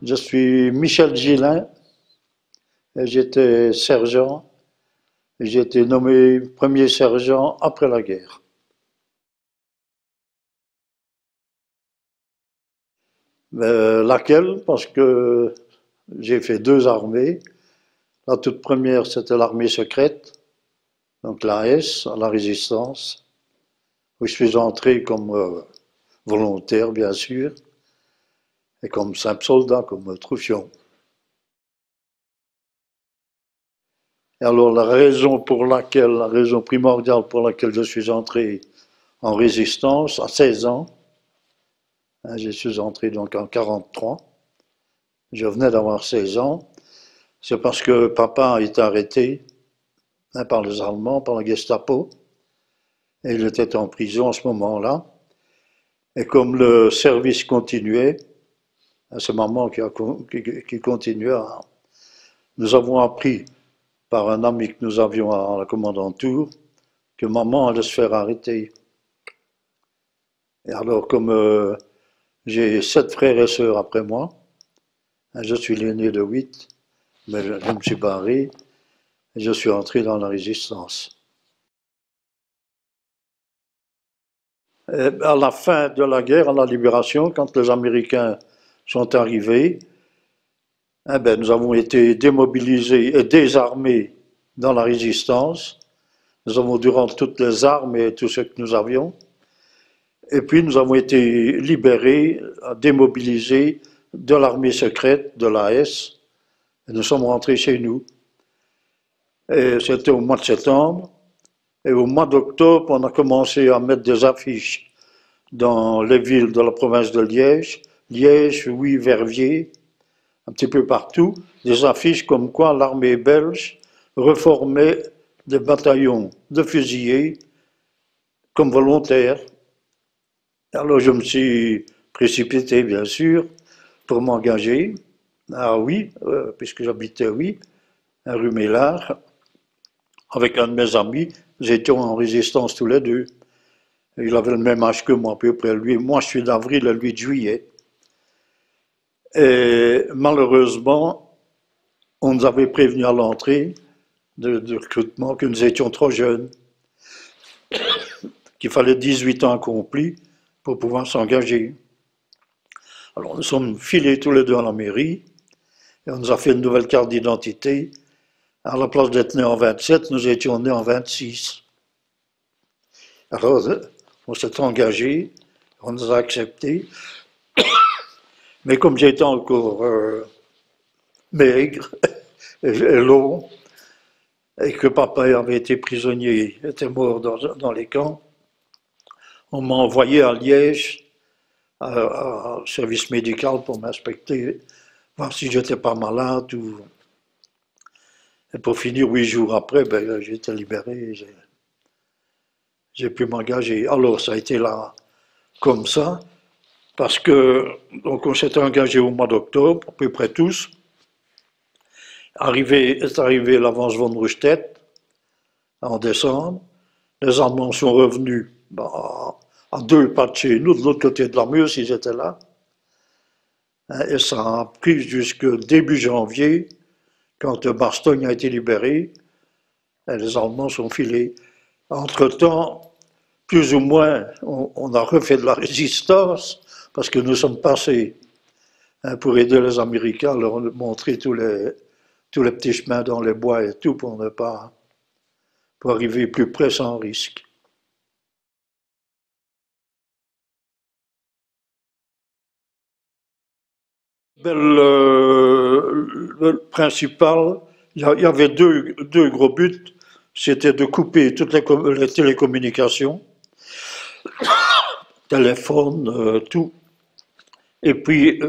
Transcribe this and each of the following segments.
Je suis Michel Gillin, et j'étais sergent, et j'ai été nommé premier sergent après la guerre. Laquelle? Parce que j'ai fait deux armées. La toute première, c'était l'armée secrète, donc l'AS, la résistance, où je suis entré comme volontaire, bien sûr, et comme simple soldat, comme troufion. Et alors la raison primordiale pour laquelle je suis entré en résistance à 16 ans, hein, je suis entré donc en 43, je venais d'avoir 16 ans, c'est parce que papa a été arrêté, hein, par les Allemands, par la Gestapo, et il était en prison à ce moment-là. Et comme le service continuait, à ce moment qui continuait, nous avons appris par un ami que nous avions à la commandanture que maman allait se faire arrêter. Et alors, comme j'ai 7 frères et sœurs après moi, hein, je suis l'aîné de 8, mais je me suis barré et je suis entré dans la résistance. Et à la fin de la guerre, à la libération, quand les Américains sont arrivés, eh ben, nous avons été démobilisés et désarmés dans la résistance. Nous avons dû rendre toutes les armes et tout ce que nous avions. Et puis nous avons été libérés, démobilisés de l'armée secrète, de l'AS, et nous sommes rentrés chez nous. Et c'était au mois de septembre. Et au mois d'octobre, on a commencé à mettre des affiches dans les villes de la province de Liège, Liège, oui, Verviers, un petit peu partout, des affiches comme quoi l'armée belge reformait des bataillons de fusiliers comme volontaires. Alors je me suis précipité, bien sûr, pour m'engager. Ah oui, puisque j'habitais, oui, à rue Mélard, avec un de mes amis. Nous étions en résistance tous les deux. Il avait le même âge que moi, à peu près. Lui, moi, je suis d'avril et lui de juillet. Et malheureusement, on nous avait prévenu à l'entrée de recrutement que nous étions trop jeunes, qu'il fallait 18 ans accomplis pour pouvoir s'engager. Alors nous sommes filés tous les deux à la mairie et on nous a fait une nouvelle carte d'identité. À la place d'être nés en 27, nous étions nés en 26. Alors on s'est engagé, on nous a acceptés. Mais comme j'étais encore maigre et long, et que papa avait été prisonnier, était mort dans les camps, on m'a envoyé à Liège, au service médical pour m'inspecter, voir si j'étais pas malade. Et pour finir, 8 jours après, ben, j'étais libéré, j'ai pu m'engager. Alors ça a été là comme ça, parce que donc on s'était engagé au mois d'octobre, à peu près tous. Est arrivé l'avance von Rundstedt en décembre. Les Allemands sont revenus à 2 pas de chez nous, de l'autre côté de la Meuse, ils étaient là. Et ça a pris jusqu'au début janvier, quand Bastogne a été libéré, et les Allemands sont filés. Entre-temps, plus ou moins, on a refait de la résistance, parce que nous sommes passés, hein, pour aider les Américains, leur montrer tous les petits chemins dans les bois et tout, pour arriver plus près sans risque. Ben, le principal, il y avait deux gros buts. C'était de couper toutes les télécommunications, téléphone, tout. Et puis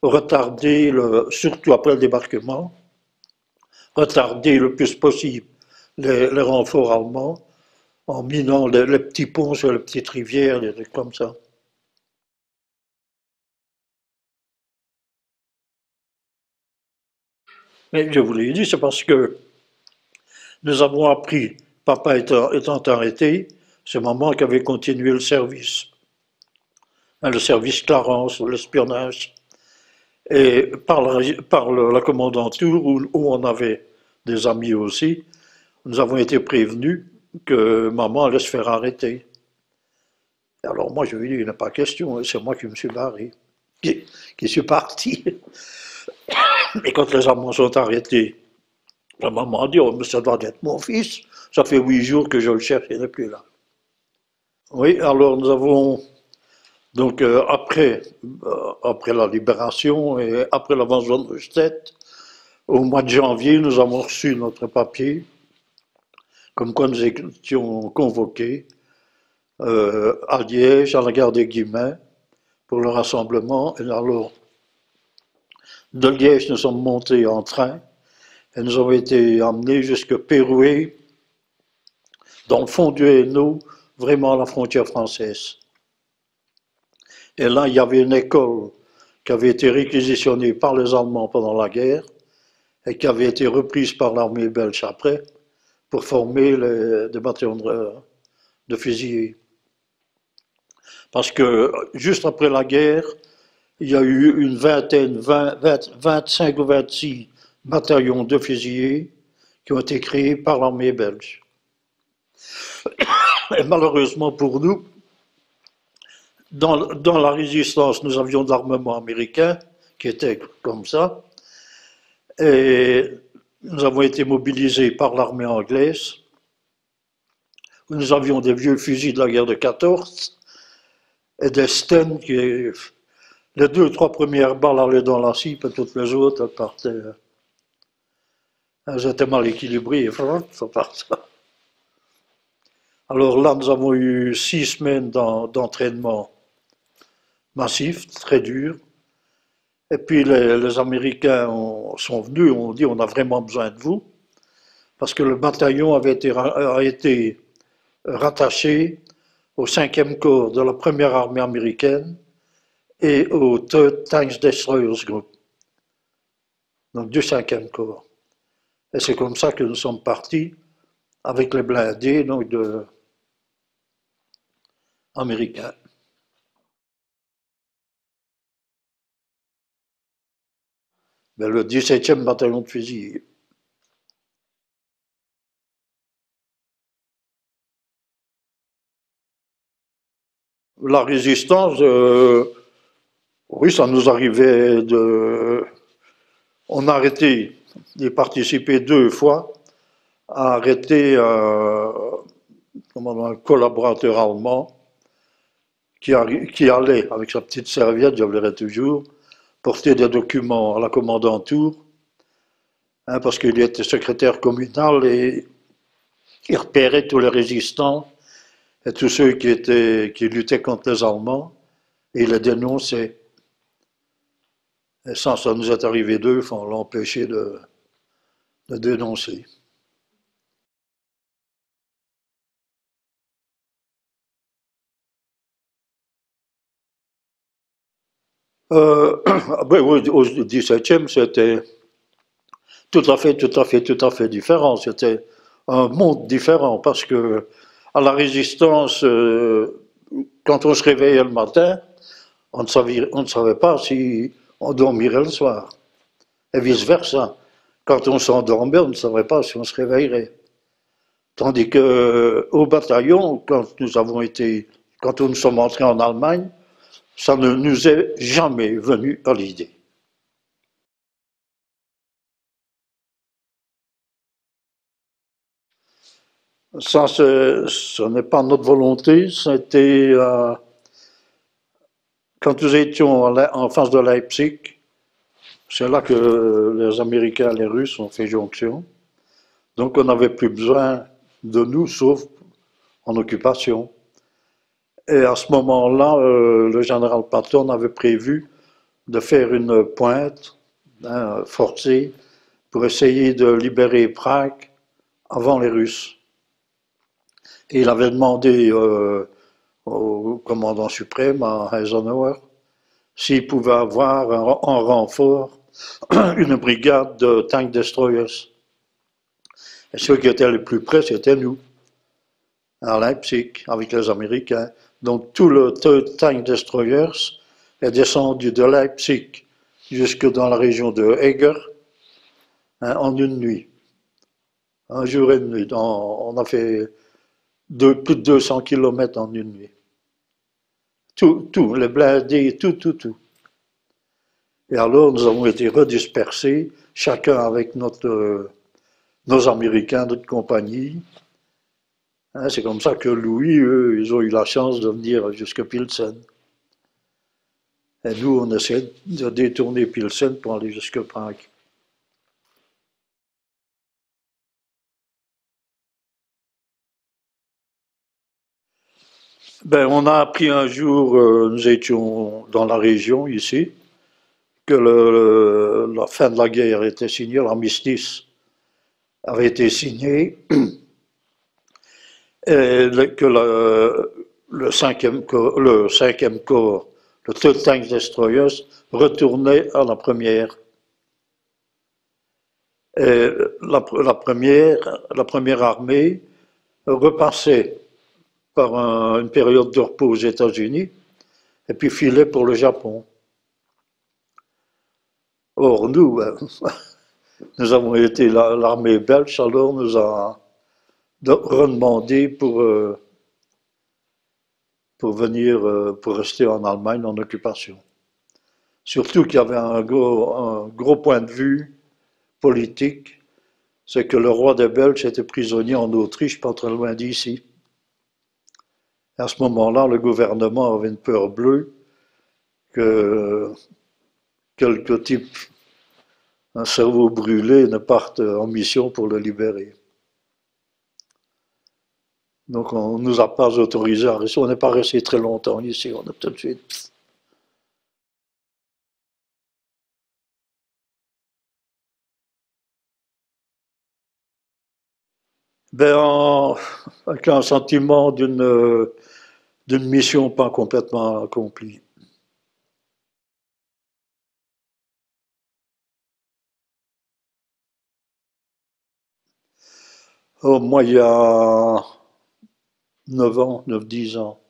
retarder, surtout après le débarquement, retarder le plus possible les renforts allemands en minant les petits ponts sur les petites rivières, des trucs comme ça. Mais je vous l'ai dit, c'est parce que nous avons appris, papa étant arrêté, c'est maman qui avait continué le service Clarence, l'espionnage. Et par la commandanture, où on avait des amis aussi, nous avons été prévenus que maman allait se faire arrêter. Alors moi, je lui ai dit, il n'est pas question, c'est moi qui me suis barré, qui suis parti. Et quand les amants sont arrêtés, la maman a dit, oh, mais ça doit être mon fils, ça fait 8 jours que je le cherche, il n'est plus là. Oui, alors nous avons, donc après la libération et après l'avance de Neustadt, au mois de janvier, nous avons reçu notre papier, comme quoi nous étions convoqués à Liège, à la gare des Guillemins, pour le rassemblement. Et alors, de Liège, nous sommes montés en train et nous avons été emmenés jusqu'à Pérouet, dans le fond du Hainaut, vraiment à la frontière française. Et là, il y avait une école qui avait été réquisitionnée par les Allemands pendant la guerre et qui avait été reprise par l'armée belge après pour former des bataillons de fusiliers. Parce que juste après la guerre, il y a eu une vingtaine, 25 ou 26 bataillons de fusiliers qui ont été créés par l'armée belge. Et malheureusement pour nous, dans la résistance, nous avions de l'armement américain qui était comme ça, et nous avons été mobilisés par l'armée anglaise. Nous avions des vieux fusils de la guerre de 14 et des Sten qui, les 2 ou 3 premières balles allaient dans la cible et toutes les autres elles partaient. Elles étaient mal équilibrées et ça partait. Alors là, nous avons eu 6 semaines d'entraînement massif, très dur. Et puis les Américains sont venus, ont dit on a vraiment besoin de vous, parce que le bataillon a été rattaché au 5e corps de la première armée américaine et au 3rd Tanks Destroyers Group, donc du 5e corps. Et c'est comme ça que nous sommes partis avec les blindés donc américains. Mais le 17e bataillon de fusiliers. La résistance, oui, ça nous arrivait de... On a arrêté d'y participer 2 fois, à arrêter un collaborateur allemand qui allait, avec sa petite serviette, je verrai toujours, porter des documents à la commandanture, hein, parce qu'il était secrétaire communal et il repérait tous les résistants et tous ceux qui luttaient contre les Allemands, et il les dénonçait. Et ça nous est arrivé 2 fois, on l'a empêché de dénoncer. Ben oui, au 17e, c'était tout à fait différent. C'était un monde différent parce que à la résistance, quand on se réveillait le matin, on ne savait pas si on dormirait le soir. Et vice-versa. Quand on s'endormait, on ne savait pas si on se réveillerait. Tandis que au bataillon, quand nous sommes entrés en Allemagne, ça ne nous est jamais venu à l'idée. Ça, ce n'est pas notre volonté, c'était quand nous étions en face de Leipzig, c'est là que les Américains et les Russes ont fait jonction. Donc on n'avait plus besoin de nous, sauf en occupation. Et à ce moment-là, le général Patton avait prévu de faire une pointe forcée pour essayer de libérer Prague avant les Russes. Et il avait demandé au commandant suprême, à Eisenhower, s'il pouvait avoir en renfort une brigade de tank destroyers. Et ceux qui étaient les plus près, c'était nous, à Leipzig, avec les Américains. Donc tout le tank destroyers est descendu de Leipzig jusque dans la région de Eger, hein, en une nuit. Un jour et une nuit. On a fait plus de 200 kilomètres en une nuit. Tout, les blindés, tout. Et alors, nous avons été redispersés, chacun avec nos Américains, notre compagnie. Hein, c'est comme ça que Louis, eux, ils ont eu la chance de venir jusqu'à Pilsen. Et nous, on essaie de détourner Pilsen pour aller jusqu'à Prague. Ben, on a appris un jour, nous étions dans la région ici, que la fin de la guerre était signée, l'armistice avait été signé, et que le cinquième corps, le Third Tank Destroyers, retournait à la première. Et la première armée repassait par une période de repos aux États-Unis et puis filait pour le Japon. Or, nous, nous avons été l'armée belge, alors nous a redemandé pour venir, pour rester en Allemagne en occupation. Surtout qu'il y avait un gros point de vue politique, c'est que le roi des Belges était prisonnier en Autriche, pas très loin d'ici. À ce moment-là, le gouvernement avait une peur bleue que quelques types, un cerveau brûlé, ne partent en mission pour le libérer. Donc on ne nous a pas autorisés à rester, on n'est pas resté très longtemps ici, on a tout de suite. Ben, avec un sentiment d'une mission pas complètement accomplie. Oh, moi, il y a 9 ans, 9-10 ans.